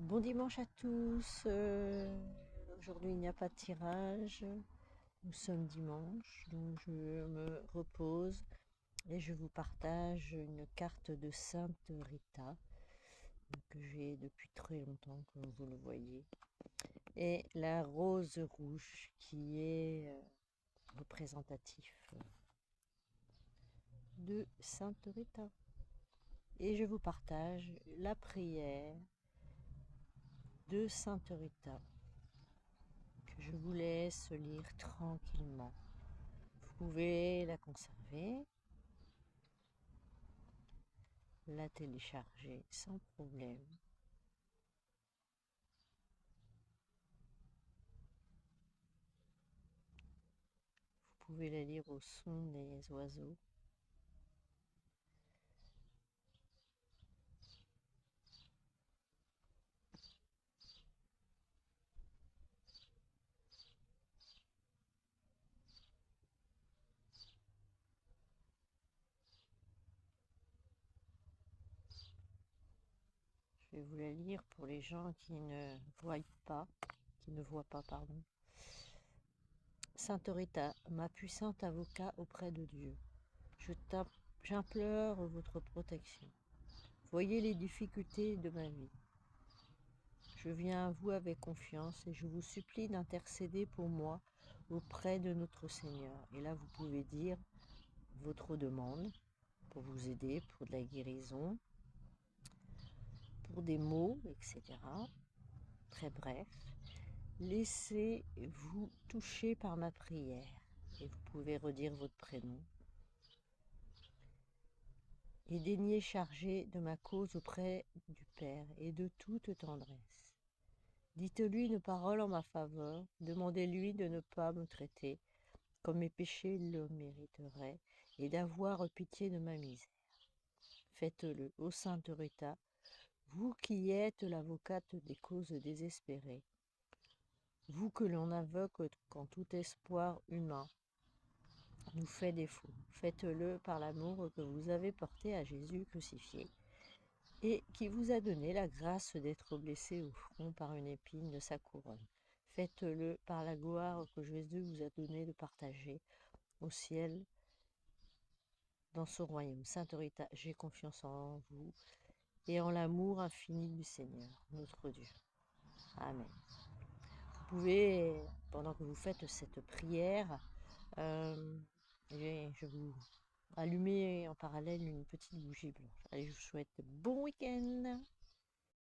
Bon dimanche à tous. Aujourd'hui, il n'y a pas de tirage. Nous sommes dimanche, donc je me repose et je vous partage une carte de Sainte Rita que j'ai depuis très longtemps, comme vous le voyez. Et la rose rouge qui est représentatif de Sainte Rita. Et je vous partage la prière de Sainte Rita, que je vous laisse lire tranquillement. Vous pouvez la conserver, la télécharger sans problème. Vous pouvez la lire au son des oiseaux. Je vais vous la lire pour les gens qui ne voient pas, pardon. Sainte Rita, ma puissante avocat auprès de Dieu, j'implore votre protection. Voyez les difficultés de ma vie. Je viens à vous avec confiance et je vous supplie d'intercéder pour moi auprès de notre Seigneur. Et là, vous pouvez dire votre demande pour vous aider, pour de la guérison, pour des mots, etc. Très bref. Laissez-vous toucher par ma prière. Et vous pouvez redire votre prénom. Et daignez charger de ma cause auprès du Père et de toute tendresse. Dites-lui une parole en ma faveur, demandez-lui de ne pas me traiter comme mes péchés le mériteraient et d'avoir pitié de ma misère. Faites-le, ô Sainte Rita, vous qui êtes l'avocate des causes désespérées, vous que l'on aveugle quand tout espoir humain nous fait défaut, faites-le par l'amour que vous avez porté à Jésus crucifié et qui vous a donné la grâce d'être blessé au front par une épine de sa couronne. Faites-le par la gloire que Jésus vous a donnée de partager au ciel dans ce royaume. Sainte Rita, j'ai confiance en vous et en l'amour infini du Seigneur, notre Dieu. Amen. Vous pouvez, pendant que vous faites cette prière, je vous allumer en parallèle une petite bougie blanche. Allez, je vous souhaite bon week-end.